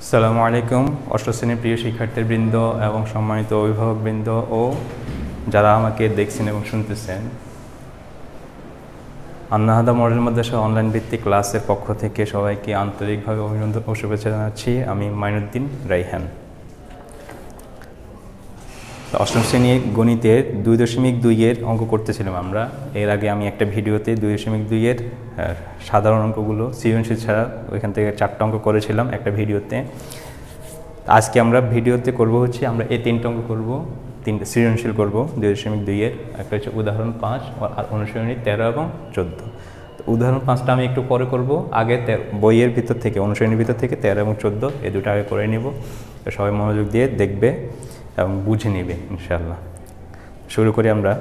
আসসালামু আলাইকুম অষ্টম শ্রেণীর প্রিয় শিক্ষার্থীবৃন্দ এবং সম্মানিত অভিভাবকবৃন্দ ও যারা আমাকে দেখছেন এবং শুনতেছেন। আন্নাহাদা মডেল মাদ্রাসা অনলাইন ভিত্তিক ক্লাসের পক্ষ থেকে সবাইকে আন্তরিকভাবে অভিনন্দন ও শুভেচ্ছা জানাচ্ছি। আমি মাইনুদ্দিন রাইহান। অষ্টম শ্রেণী গণিতের 2.2-এর অঙ্ক করতেছিলাম আমরা। এর আগে আমি একটা ভিডিওতে 2.2-এর সাধারণ অঙ্কগুলো সৃজনশীল ছাড়া ওইখান থেকে 4টা অঙ্ক করেছিলাম একটা ভিডিওতে। আজকে আমরা ভিডিওতে করব হচ্ছে আমরা এই 3টা অঙ্ক করব, 3টা সৃজনশীল করব 2.2-এর। একটা হচ্ছে উদাহরণ 5 আর অনুশীলনী 13 এবং 14। তো উদাহরণ 5টা আমি একটু পরে করব, আগে বইয়ের ভিতর থেকে অনুশীলনীর ভিতর থেকে 13 এবং 14 এই দুটো আগে করে নিব। তো সবাই মনোযোগ দিয়ে দেখবে এবং বুঝে নেবে ইনশাআল্লাহ। শুরু করি আমরা।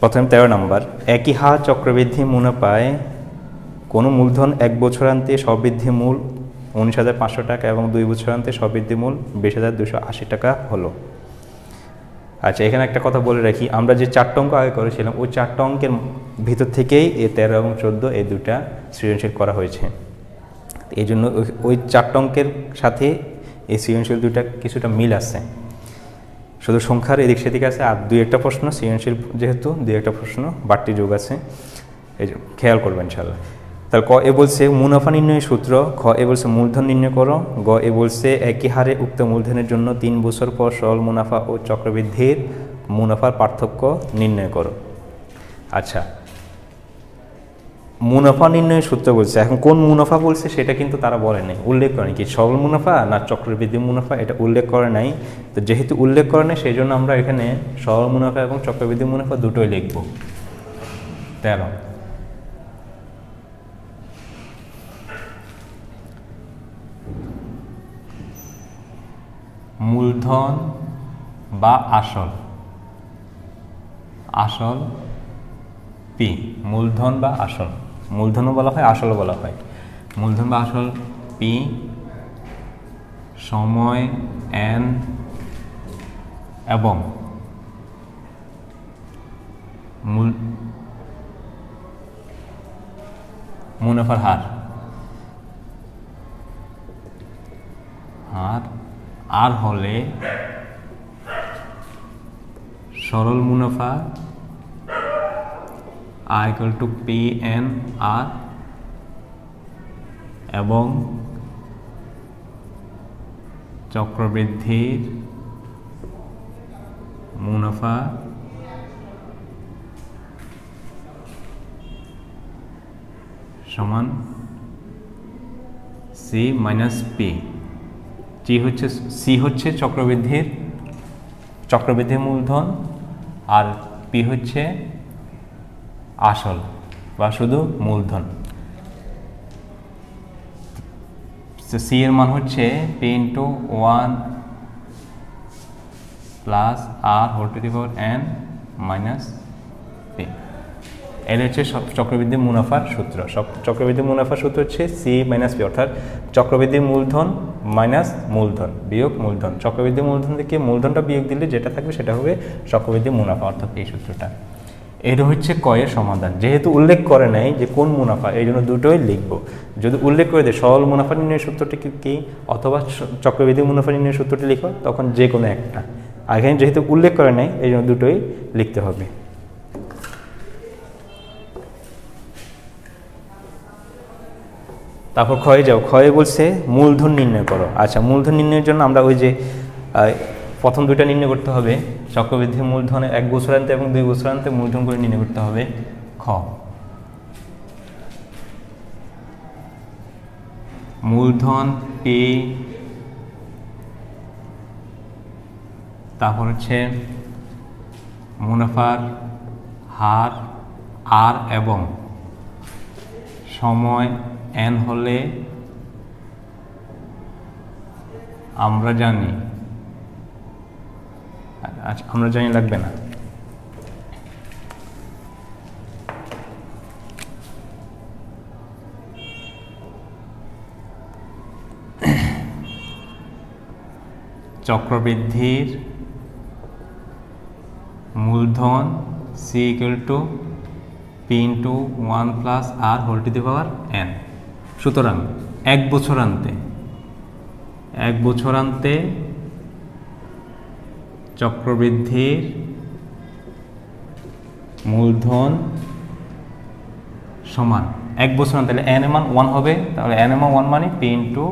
প্রথম 13 নম্বর, একই হার চক্রবৃদ্ধি মুনাফায় কোনো মূলধন 1 বছরান্তে সবৃদ্ধি মূল 19,500 টাকা এবং 2 বছরান্তে সবৃদ্ধি মূল 20,280 টাকা হলো। আচ্ছা, এখানে একটা কথা বলে রাখি, আমরা যে 4টা অঙ্ক আগে করেছিলাম ওই 4টা অঙ্কের ভিতর থেকেই এই 13 এবং 14 এই দুটা সৃজনশীল করা হয়েছে। এই জন্য ওই 4টা অঙ্কের সাথে এই সৃজনশীল দুটা কিছুটা মিল আছে, শুধু সংখ্যার এদিক সেদিক আছে। আর 2-1টা প্রশ্ন সৃজনশীল, যেহেতু 2-1টা প্রশ্ন বাড়তি যোগ আছে, এই খেয়াল করবেন ইনশাআল্লাহ। তাহলে ক এ বলছে মুনাফা নির্ণয়ের সূত্র, খ এ বলছে মূলধন নির্ণয় করো, গ এ বলছে একই হারে উক্ত মূলধনের জন্য 3 বছর পর সরল মুনাফা ও চক্রবৃদ্ধির মুনাফার পার্থক্য নির্ণয় করো। আচ্ছা, মুনাফা নির্ণয়ের সূত্র বলছে, এখন কোন মুনাফা বলছে সেটা কিন্তু তারা বলে নাই, উল্লেখ করে কি সরল মুনাফা না চক্রবৃদ্ধি মুনাফা, এটা উল্লেখ করে নাই। তো যেহেতু উল্লেখ করে নাই সেই জন্য আমরা এখানে সরল মুনাফা এবং চক্রবৃদ্ধি মুনাফা দুটোই লিখব। 13, মূলধন বা আসল, আসল পি, মূলধন বা আসল, মূলধনও বলা হয় আসলও বলা হয়। মূলধন বা আসল পি, সময় এন এবং মুনাফার হার, আর হলে সরল মুনাফা I equal to PNR এবং চক্রবৃদ্ধির মুনাফা সমান C মাইনাস P। সি হচ্ছে চক্রবৃদ্ধির মূলধন আর পি হচ্ছে আসল বা শুধু মূলধন। সি এর মান হচ্ছে P into 1 plus R whole to the power N minus P. এটা হচ্ছে চক্রবৃদ্ধি মুনাফার সূত্র। চক্রবৃদ্ধি মুনাফার সূত্র হচ্ছে সি মাইনাস পি, অর্থাৎ চক্রবৃদ্ধি মূলধন মাইনাস মূলধন বিয়োগ মূলধন। চক্রবৃদ্ধি মূলধন থেকে মূলধনটা বিয়োগ দিলে যেটা থাকবে সেটা হবে চক্রবৃদ্ধি মুনাফা, অর্থাৎ এই সূত্রটা। এটা হচ্ছে কয়ের সমাধান। যেহেতু উল্লেখ করে নাই যে কোন মুনাফা, এই জন্য দুটোই লিখব। যদি উল্লেখ করে দেয় সরল মুনাফা নির্ণয়ের সূত্রটি কি অথবা চক্রবৃদ্ধি মুনাফা নির্ণয়ের সূত্রটি লিখো, তখন যে কোনো একটা। আর এখানে যেহেতু উল্লেখ করে নাই এই জন্য দুটোই লিখতে হবে। তারপর ক্ষয়ে যাও, ক্ষয়ে বলছে মূলধন নির্ণয় করো। আচ্ছা, মূলধন নির্ণয়ের জন্য আমরা ওই যে প্রথম দুইটা নির্ণয় করতে হবে, চক্রবৃদ্ধি মূলধনে 1 বছরান্তে এবং 2 বছরান্তে মূলধন করে নির্ণয় করতে হবে। খ মূলধন পি, তারপর হচ্ছে মুনাফার হার আর এবং সময় এন হলে আমরা জানি লাগবে না। চক্রবৃদ্ধির মূলধন C equal to P into 1 plus R whole to the power N. সুতরাং 1 বছরান্তে এক বছরান্তে চক্রবৃদ্ধির মূলধন সমান এক বছরান্তে, তাহলে n এর মান 1 হবে, তাহলে n এর মান 1 মানে p ইন্টু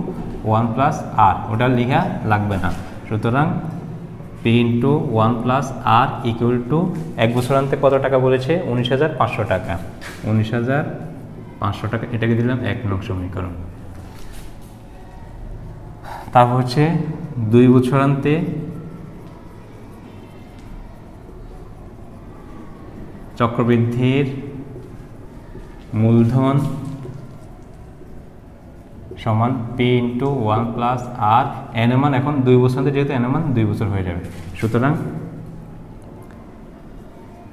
1 প্লাস r, ওটা লেখা লাগবে না। সুতরাং p into 1 plus r equal two এক বছরান্তে কত টাকা বলেছে? 19,500 টাকা। 19,500 টাকা, এটাকে দিলাম 1 নং সমীকরণ। তারপর হচ্ছে 2 বছরান্তে চক্রবৃদ্ধির মূলধন সমান p into 1 plus r, n এর মান এখন 2 বছরান্তে, যেহেতু n এর মান 2 বছর হয়ে যাবে, সুতরাং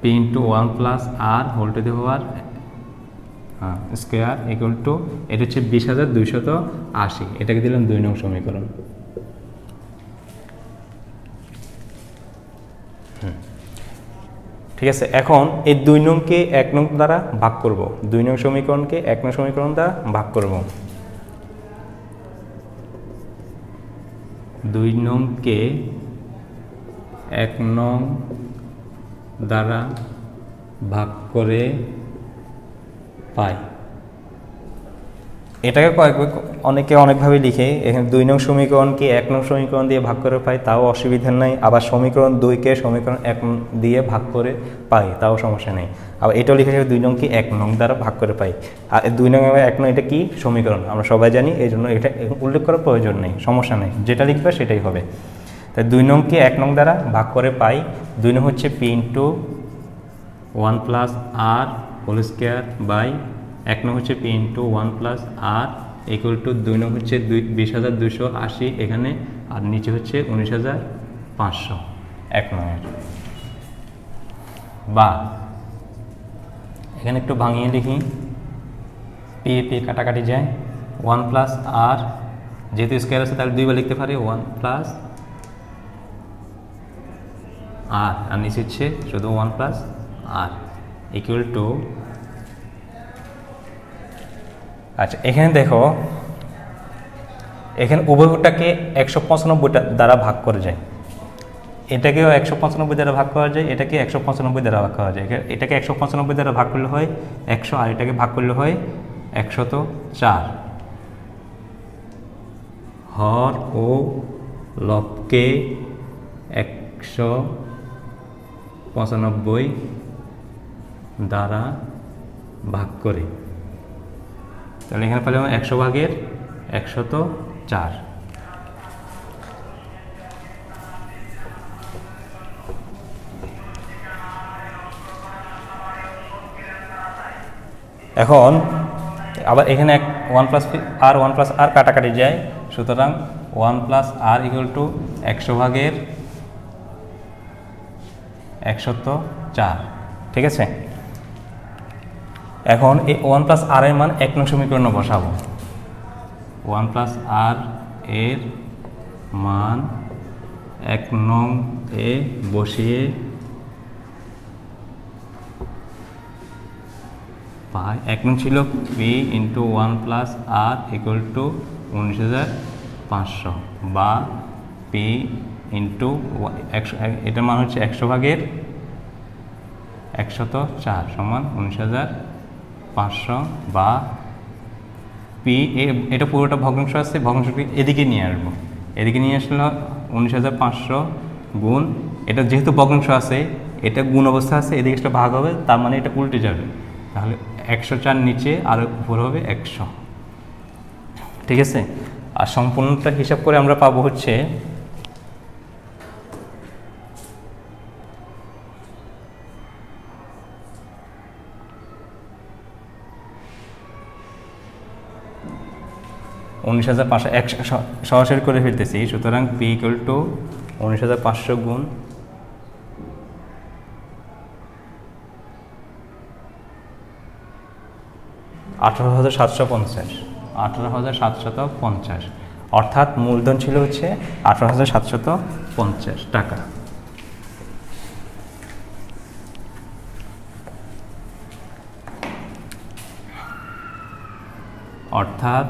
p into 1 plus r whole to the power square equal to, এটা হচ্ছে 20,280, এটাকে দিলাম 2 নং সমীকরণ। ঠিক আছে, এখন এই 2 নংকে 1 নং দ্বারা ভাগ করব, 2 নং সমীকরণকে 1 নং সমীকরণ দ্বারা ভাগ করব। 2 নংকে 1 নং দ্বারা ভাগ করে পাই, এটাকে অনেকে অনেকভাবে লিখে। এখানে 2 নং সমীকরণকে 1 নং সমীকরণ দিয়ে ভাগ করে পাই, তাও অসুবিধা নাই। আবার সমীকরণ 2কে সমীকরণ 1 দিয়ে ভাগ করে পাই, তাও সমস্যা নেই। আবার এটাও লিখে 2 নংকে 1 নং দ্বারা ভাগ করে পাই। আর 2 নং এবং 1 নং এটা কি সমীকরণ আমরা সবাই জানি, এই জন্য এটা উল্লেখ করার প্রয়োজন নেই, সমস্যা নেই, যেটা লিখবে সেটাই হবে। তাই 2 নংকে 1 নং দ্বারা ভাগ করে পাই। 2 নং হচ্ছে p into 1 plus r whole square by 1 নং হচ্ছে p into 1 plus r equal to 2 নং হচ্ছে 20,280 এখানে, আর নিচে হচ্ছে 19,500 1 নংয়ের। বা এখানে একটু ভাঙিয়ে লিখি, p কাটাকাটি যায়, 1 প্লাস r যেহেতু স্কোয়ার আছে তাহলে 2 বার লিখতে পারি, 1 প্লাস r, আর নিচে হচ্ছে শুধু 1 প্লাস r ইকুয়াল টু, আচ্ছা এখানে দেখো, এখানে উভয়টাকে 195 দ্বারা ভাগ করে যায়, এটাকেও 195 দ্বারা ভাগ করা যায়, এটাকে 195 দ্বারা ভাগ করা যায়। এটাকে 195 দ্বারা ভাগ করলে হয় 100, আর এটাকে ভাগ করলে হয় 104। হর ও লবকে 195 দ্বারা ভাগ করে, তাহলে এখানে পেলাম 100 ভাগের 104। এখন আবার এখানে 1 প্লাস r 1 প্লাস r কাটাকাটি যায়, সুতরাং 1 প্লাস r ইকুয়াল টু 100 ভাগের 104। ঠিক আছে, এখন এই 1 প্লাস r এর মান 1 নং সমীকরণে বসাবো। 1 প্লাস r এর মান 1 নং এ বসিয়ে পাই, 1 নং ছিল p into 1 plus r equal two 19,500 বা p ইন্টু 100, এটার মান হচ্ছে 100 ভাগের 104 সমান 19,500 বা p, এটা পুরোটা ভগ্নাংশ আছে, ভগ্নাংশকে এদিকে নিয়ে আসবো, এদিকে নিয়ে আসলে 19,500 গুণ, এটা যেহেতু ভগ্নাংশ আছে এটা গুণ অবস্থা আছে, এদিকে একটা ভাগ হবে, তার মানে এটা উল্টে যাবে, তাহলে 104 নিচে আর উপর হবে 100। ঠিক আছে, আর সম্পূর্ণটা হিসাব করে আমরা পাবো হচ্ছে 19,500 সরাসরি করে ফেলতেছি, সুতরাং p ইকুয়াল টু 19,500 গুণ 18,750, অর্থাৎ মূলধন ছিল হচ্ছে 18,750 টাকা। অর্থাৎ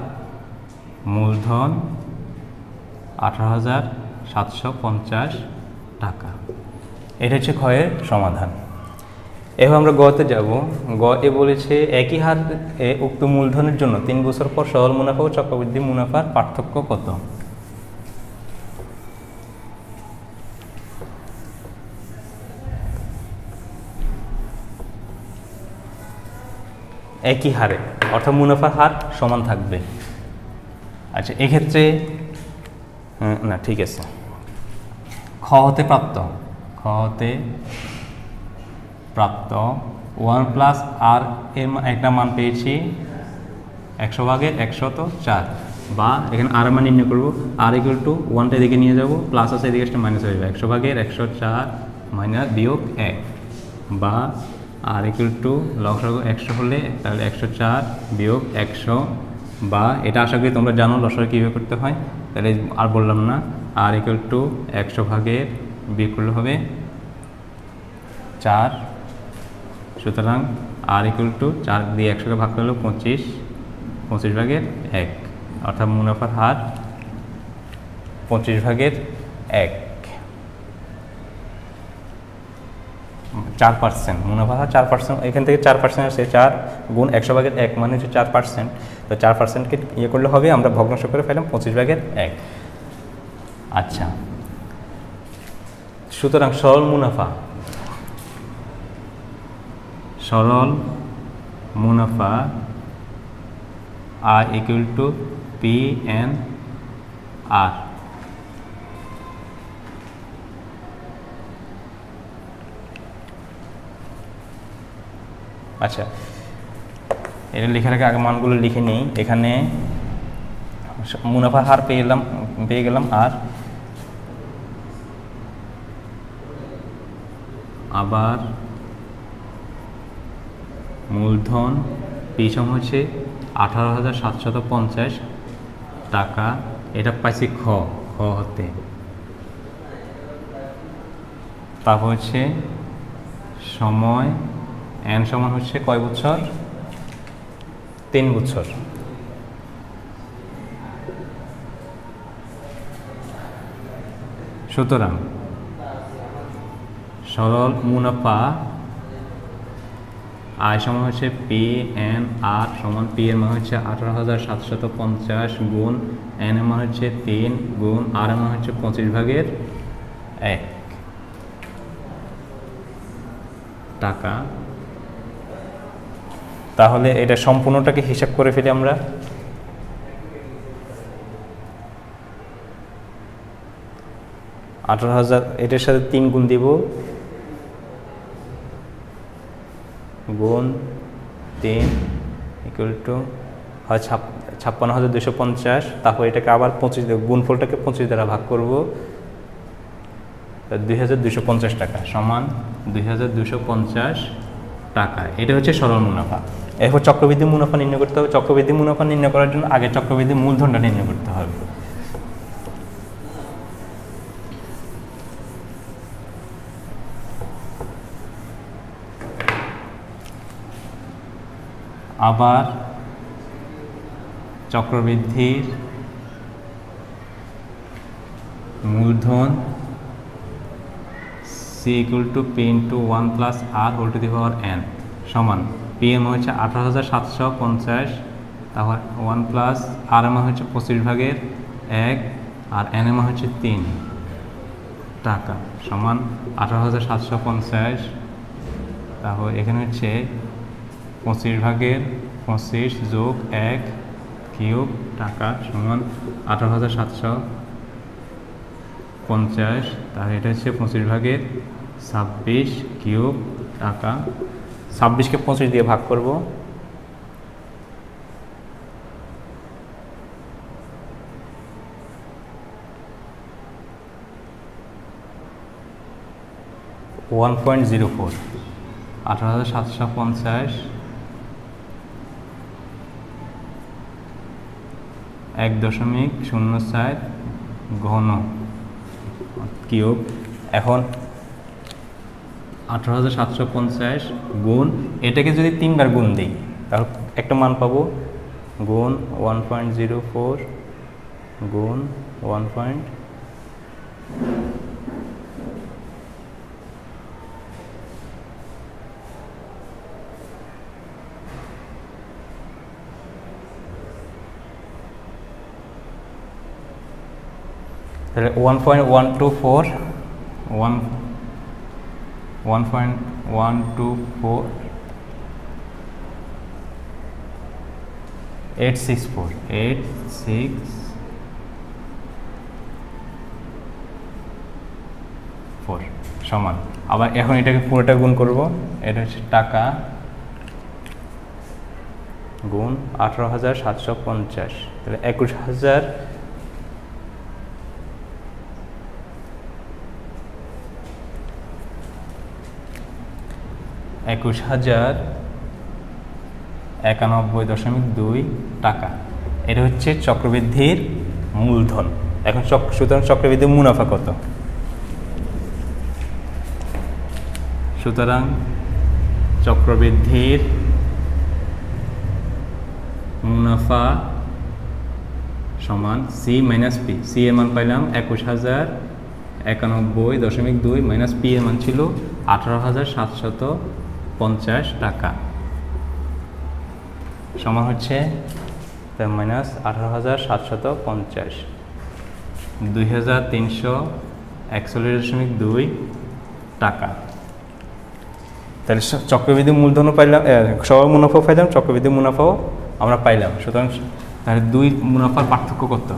মূলধন 18,750 টাকা। এটা হচ্ছে ক্ষয়ের সমাধান। এবার আমরা গতে যাব। গতে বলেছে একই হার উক্ত মূলধনের জন্য 3 বছর পর সরল মুনাফা ও চক্রবৃদ্ধি মুনাফার পার্থক্য কত? একই হারে, অর্থাৎ মুনাফার হার সমান থাকবে। আচ্ছা, এক্ষেত্রে না, ঠিক আছে, খ হতে প্রাপ্ত 1 প্লাস আর এর একটা মান পেয়েছি 100 ভাগের 104, বা এখানে আর মান নির্ণয় করবো। আর ইকুয়াল টু 1টা এদিকে নিয়ে যাবো, প্লাস আছে এদিকে একটা মাইনাস হয়ে যাবে, 100 ভাগের 104 মাইনাস বিয়োগ 1, বা আর ইকুয়াল টু লসাগু 100 হলে তাহলে 104 বিয়োগ 100, বা এটা আশা করি তোমরা জানো লসাগু কীভাবে করতে হয়, তাহলে আর বললাম না। আর ইকুয়াল টু 100 ভাগের বিয়োগ করলে হবে 4, সুতরাং আর ইকুয়াল টু 4 দিয়ে 100কে ভাগ করলে 25 ভাগের 1, অর্থাৎ মুনাফার হার 25 ভাগের 1, 4%। মুনাফার হার 4%, এখান থেকে 4% আসছে, 4 গুণ 100 ভাগের 1 মানে হচ্ছে 4%। তো 4%কে ইয়ে করলে হবে, আমরা ভগ্নাংশ করে ফেলাম 25 ভাগের 1। আচ্ছা, সুতরাং সরল মুনাফা আর ইকুয়াল টু পি এন আর। আচ্ছা, এটা লেখার আগে মানগুলো লিখে নিই। এখানে মুনাফার হার পেয়ে গেলাম, আর আবার মূলধন পি সম হচ্ছে 18,750 টাকা। এটা পাইছি খ হতে। তারপর হচ্ছে সময় এন সমান হচ্ছে কয় বছর? 3 বছর। সুতরাং সরল মুনাফা আয় সমান হচ্ছে পি এন আর সমান পি এর মান হচ্ছে 18,750 গুণ এন এর মান হচ্ছে 3 গুণ আর এর মান হচ্ছে 25 ভাগের 1 টাকা। তাহলে এটা সম্পূর্ণটাকে হিসাব করে ফেলি আমরা। এটার সাথে 3 গুণ দিব, গুণ 3 ইকুয়াল টু হয় 56,250। তারপর এটাকে আবার 25 গুণফলটাকে 25 দ্বারা ভাগ করব, 2,250 টাকা সমান 2,250 টাকা। এটা হচ্ছে সরল মুনাফা। এরপর চক্রবৃদ্ধি মুনাফা নির্ণয় করতে হবে। চক্রবৃদ্ধি মুনাফা নির্ণয় করার জন্য আগে চক্রবৃদ্ধি মূলধনটা নির্ণয় করতে হবে। আবার চক্রবৃদ্ধির মূলধন C equal to P into 1 plus R whole to the power n সমান পি এর মান হচ্ছে 18,750, তারপর 1 প্লাস আর এর মান হচ্ছে 25 ভাগের 1 আর এন এর মান হচ্ছে 3 টাকা সমান 18,750। তারপর এখানে হচ্ছে 25 ভাগের 25 যোগ 1 কিউব টাকা সমান 18,750। তাহলে এটা হচ্ছে 25 ভাগের 26 কিউব টাকা। 26কে 25 দিয়ে ভাগ করব, (1.04) 18,750 1.04 ঘন কিউব। এখন 18,750 গুণ এটাকে যদি 3 বার গুণ দিই তাহলে একটা মান পাবো, গুণ 1.04 গুণ 1 পয়েন্ট তাহলে 1.124 1.124 864 সমান। আবার এখন এটাকে পুরোটা গুণ করব, এটা হচ্ছে টাকা গুণ 18,750, তাহলে 21,000 21,091.2 টাকা। এটা হচ্ছে চক্রবৃদ্ধির মূলধন। এখন সুতরাং চক্রবৃদ্ধির মুনাফা কত? সুতরাং চক্রবৃদ্ধির মুনাফা সমান সি মাইনাস পি। সি এর মান পাইলাম 21,091.2 মাইনাস পি এর মান ছিল 18,750 টাকা, সমান হচ্ছে মাইনাস 18,750 2,341.2 টাকা। তাহলে চক্রবৃদ্ধি মূলধনও পাইলাম, সবার মুনাফাও পাইলাম, চক্রবৃদ্ধি মুনাফাও আমরা পাইলাম। সুতরাং তাহলে দুই মুনাফার পার্থক্য কত?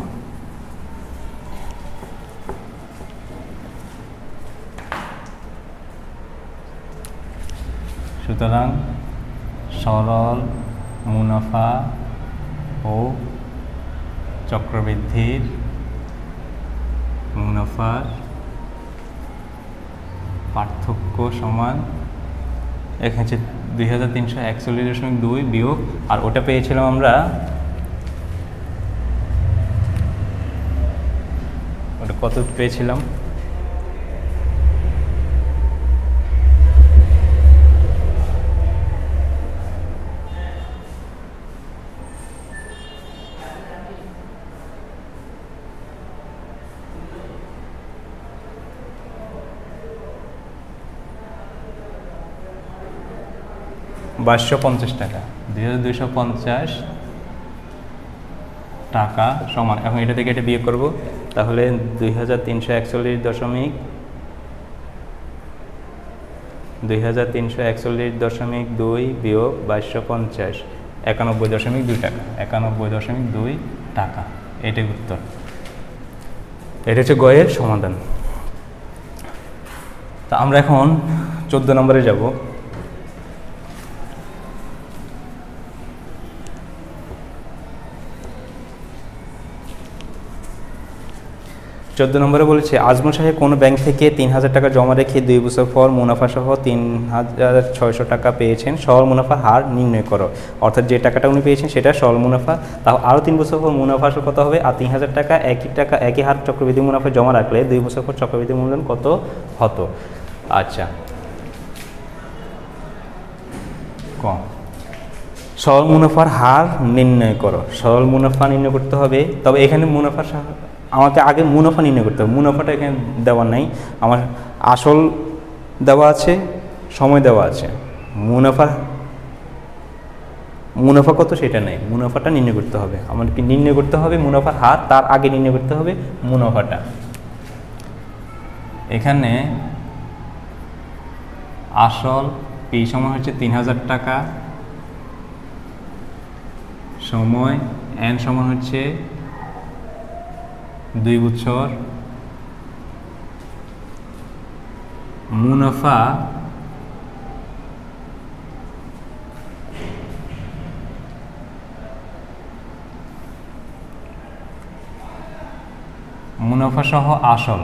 সুতরাং সরল মুনাফা ও চক্রবৃদ্ধির মুনাফার পার্থক্য সমান, এখানে হচ্ছে 2,341.2 বিয়োগ, আর ওটা পেয়েছিলাম আমরা, ওটা কত পেয়েছিলাম? $2,250 টাকা, 2,250 টাকা সমান। এখন এটা থেকে এটা বিয়োগ করব, তাহলে 2,341.2 বিয়োগ 2,250 91.2 টাকা, 91.2 টাকা। এটাই উত্তর। এটা হচ্ছে গয়ের সমাধান। তা আমরা এখন 14 নম্বরে যাব। 14 নম্বরে বলেছে, আজমল সাহেব কোনো ব্যাংক থেকে 3,000 টাকা জমা রেখে 2 বছর পর মুনাফা সহ 3,600 টাকা পেয়েছেন। সরল মুনাফার হার নির্ণয় করো। অর্থাৎ যে টাকাটা উনি পেয়েছেন সেটা সরল মুনাফা, তাও আরও 3 বছর পর মুনাফা আসলে কত হবে? আর 3,000 টাকা একই হার চক্রবৃদ্ধি মুনাফা জমা রাখলে 2 বছর পর চক্রবৃদ্ধি মূলধন কত হতো? আচ্ছা, কম। সরল মুনাফার হার নির্ণয় করো। সরল মুনাফা নির্ণয় করতে হবে, তবে এখানে মুনাফা আমাকে আগে মুনাফা নির্ণয় করতে হবে। মুনাফাটা এখানে দেওয়া নাই, আমার আসল দেওয়া আছে, সময় দেওয়া আছে। মুনাফা কত সেটা নেই, মুনাফাটা নির্ণয় করতে হবে। আমাদেরকে নির্ণয় করতে হবে মুনাফার হার, তার আগে নির্ণয় করতে হবে মুনাফাটা। এখানে আসল পি সমান হচ্ছে 3,000 টাকা, সময় এন সমান হচ্ছে 2 বছর, মুনাফা সহ আসল,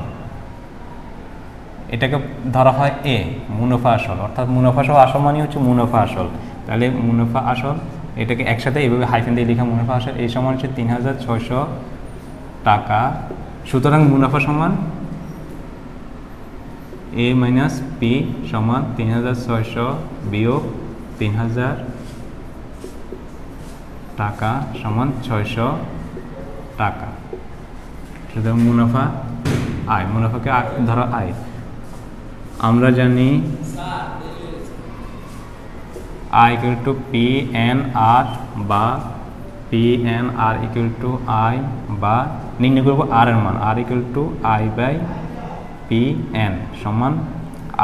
এটাকে ধরা হয় এ মুনাফা আসল, অর্থাৎ মুনাফা সহ আসল মানে হচ্ছে মুনাফা আসল। তাহলে মুনাফা আসল এটাকে একসাথে এইভাবে হাইফেন দিয়ে লেখা, মুনাফা আসল এই সমান হচ্ছে 3,600 টাকা। সুতরাং মুনাফা সমান এ মাইনাস পি সমান 3,600 বিয়োগ 3,000 টাকা সমান 600 টাকা। সুতরাং মুনাফা আয়, মুনাফাকে ধরো আয়। আমরা জানি I equal to P N R বা P N R equal to I বা নির্ণয় করবো আর এর মান, R equal to I by P N সমান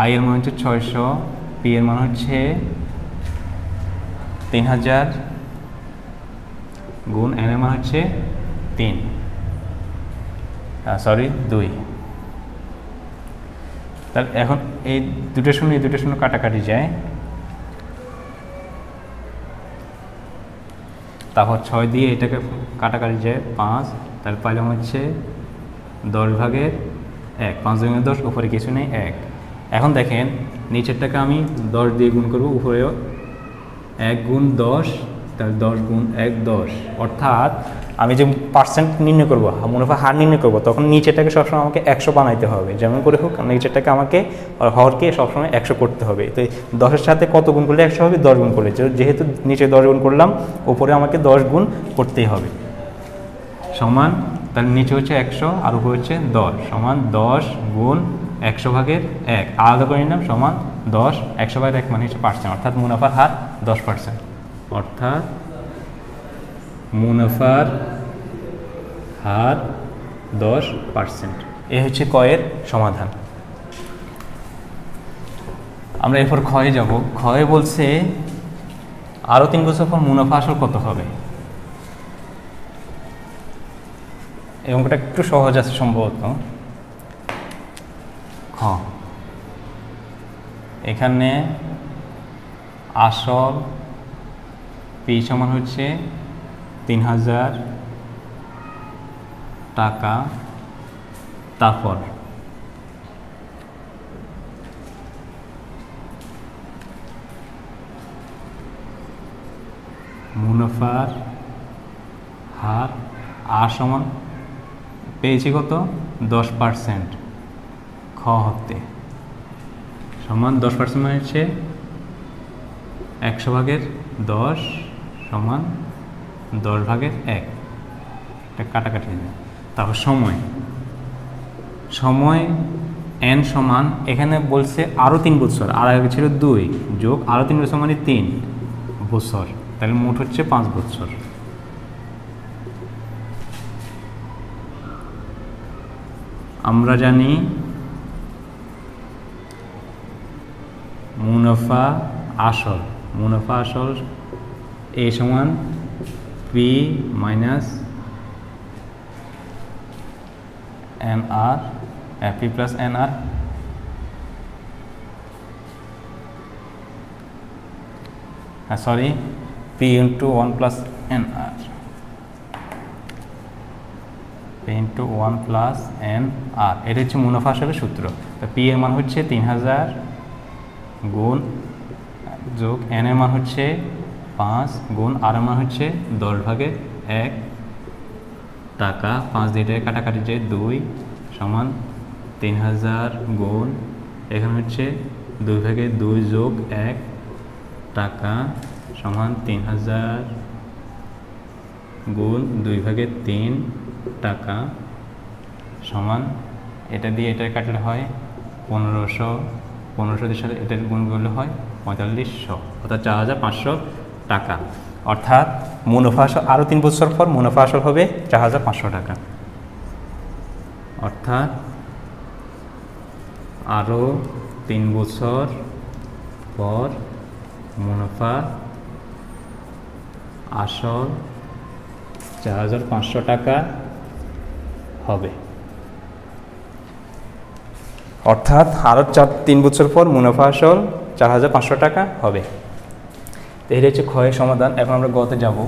আই এর মান হচ্ছে 600, পি এর মান হচ্ছে 3000 গুণ এন এর মান হচ্ছে 2। তাহলে এখন এই দুটো শূন্য কাটাকাটি যায়, তারপর 6 দিয়ে এটাকে কাটাকাটি যায় 5, তাহলে পাইলাম হচ্ছে 10/1, 5 × 10, উপরে কিছু নেই 1। এখন দেখেন নিচেরটাকে আমি 10 দিয়ে গুণ করবো, উপরেও 1 গুণ 10, তাহলে 10 গুণ 1 10। অর্থাৎ আমি যে পার্সেন্ট নির্ণয় করবো, মুনাফা হার নির্ণয় করবো, তখন নিচেরটাকে সবসময় আমাকে 100 বানাইতে হবে, যেমন করে হোক নিচেরটাকে আমাকে হরকে সবসময় 100 করতে হবে। তো 10-এর সাথে কত গুণ করলে 100 হবে? 10 গুণ করলে, যেহেতু নিচে 10 গুণ করলাম, উপরে আমাকে 10 গুণ করতেই হবে। সমান, তাহলে নিচে হচ্ছে 100 আর উপরে হচ্ছে 10, সমান 10 গুণ 100/1, আলাদা করে নিলাম, সমান 10, 100/1 মানে হচ্ছে পার্সেন্ট, অর্থাৎ মুনাফার হার 10%। অর্থাৎ মুনাফার হার 10%। এ হচ্ছে কয়ের সমাধান। আমরা এরপর ক্ষয়ে যাব। ক্ষয়ে বলছে আরও 3 বছর পর মুনাফা আসল কত হবে। এই অঙ্কটা একটু সহজ আছে সম্ভবত। খ, এখানে আসল পি সমান হচ্ছে 3000 টাকা, তারপর মুনাফার হার আর সমান পেয়েছি কত? 10%। খ হতে সমান 10% মানে হচ্ছে 100/10 সমান 10/1, এটা কাটাকাটি যায়। তারপর সময় এন সমান, এখানে বলছে আরও 3 বছর, আর আগে ছিল 2 যোগ আরও 3 বছর মানে 3 বছর, তাহলে মোট হচ্ছে 5 বছর। আমরা জানি মুনাফা আসল এ সমান P minus N R, P plus N R, sorry P into 1 plus N R, P into 1 plus N R, এটা হচ্ছে মুনাফা আসলের সূত্র। তো পি এর মান হচ্ছে 3000 গুণ যোগ এন এর মান হচ্ছে 5 গুণ আর এর মান হচ্ছে 10/1 টাকা, 5 দিয়ে কাটাকাটি যায় 2 সমান 3000 গুণ, এখানে হচ্ছে 2/2 যোগ 1 টাকা সমান 3000 গুণ 2/3 টাকা সমান, এটা দিয়ে এটা কাটলে হয় 1500, 1500 সাথে এটার গুণ করলে হয় 4500, অর্থাৎ 4500 টাকা। অর্থাৎ মুনাফা আসল আরও 3 বছর পর মুনাফা আসল হবে 4500 টাকা। অর্থাৎ আরও 3 বছর পর মুনাফা আসল 4500 টাকা হবে। অর্থাৎ আরও 3 বছর পর মুনাফা আসল 4500 টাকা হবে। তো এটা হচ্ছে ক্ষয়ের সমাধান। এখন আমরা গতে যাব।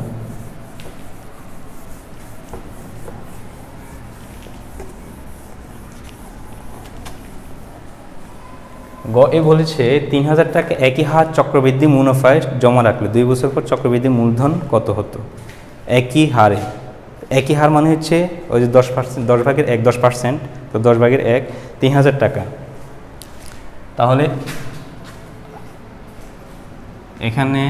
গ এ বলেছে 3000 টাকা একই হার চক্রবৃদ্ধি মুনাফায় জমা রাখলে 2 বছর পর চক্রবৃদ্ধি মূলধন কত হতো। একই হারে, একই হার মানে হচ্ছে ওই যে 10%, 10/1 10%, তো 10/1 3000 টাকা। তাহলে এখানে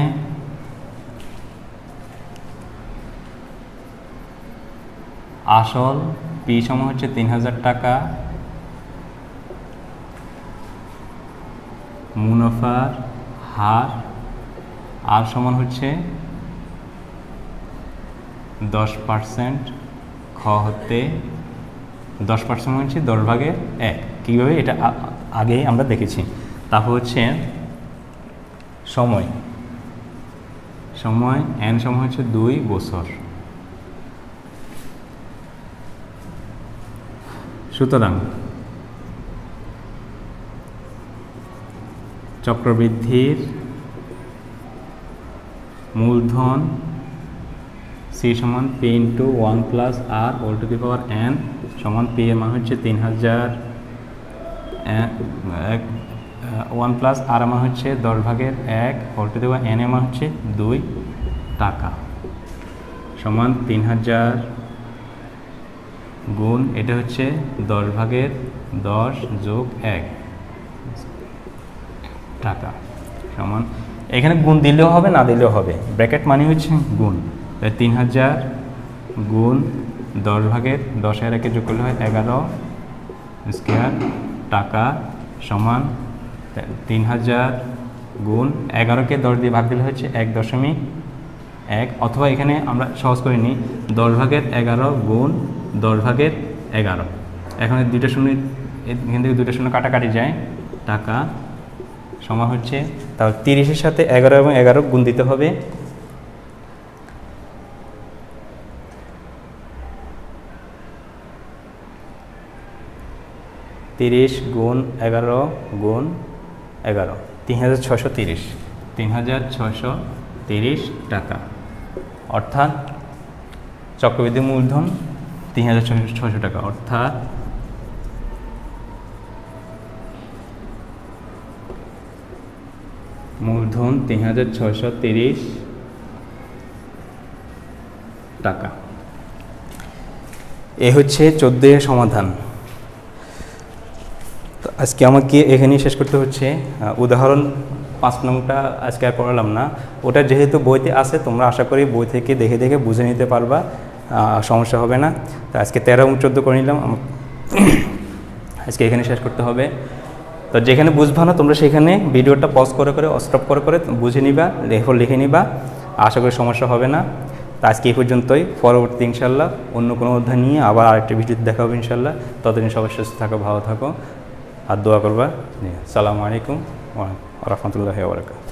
আসল P পি সমান হচ্ছে 3000 টাকা, মুনাফার হার আর সমান হচ্ছে 10%, খ হতে 10% হচ্ছে 10/1। কীভাবে এটা আগেই আমরা দেখেছি। তারপর হচ্ছে সময়, n সময় হচ্ছে 2 বছর। সুতরাং চক্রবৃদ্ধির মূলধন C সমান P × 1 + R whole to the power n সমান P এর মান হচ্ছে 3000, 1 + R মান হচ্ছে 10/1 whole to the power n এর মান হচ্ছে 2 টাকা সমান 3000 গুণ এটা হচ্ছে 10/10 + 1 টাকা সমান, এখানে গুণ দিলেও হবে না দিলেও হবে, ব্র্যাকেট মানে হচ্ছে গুণ। 3000 গুণ 10/10 যোগ করলে হয় 11 স্কয়ার টাকা সমান 3000 গুণ 11কে 10 দিয়ে ভাগ দিলে হচ্ছে 1.1, অথবা এখানে আমরা সহজ করে নিই 10/11 গুণ 10/11। এখন দুইটা শূন্য, এখান থেকে দুইটা শূন্য কাটাকাটি যায়, টাকা সমান হচ্ছে, তাহলে 30-এর সাথে 11 এবং 11 গুণ দিতে হবে, তিরিশ গুণ 11 গুণ 11, 3630, 3630 টাকা। অর্থাৎ চক্রবৃদ্ধি মূলধন 3600 টাকা, অর্থাৎ মূলধন 3630 টাকা। এ হচ্ছে 14 সমাধান। তো আজকে আমাকে এখানেই শেষ করতে হচ্ছে। উদাহরণ 5 নংটা আজকে আর করালাম না, ওটা যেহেতু বইতে আছে তোমরা আশা করি বই থেকে দেখে দেখে বুঝে নিতে পারবা, সমস্যা হবে না। তো আজকে 13 এবং 14 করে নিলাম, আজকে এখানে শেষ করতে হবে। তো যেখানে বুঝবা না তোমরা সেখানে ভিডিওটা পজ করে করে স্টপ করে করে বুঝে নিবা, এরপর লিখে নিবা, আশা করি সমস্যা হবে না। তো আজকে এই পর্যন্তই, পরবর্তী ইনশাল্লাহ অন্য কোনো অধ্যায় নিয়ে আবার আরেকটা ভিডিওতে দেখা হবে ইনশাল্লাহ। ততদিন সবাই সুস্থ থাকো, ভালো থাকো আর দোয়া করবা। আসসালামু আলাইকুম ওয়া রাহমাতুল্লাহি ওয়া বারাকাতুহু।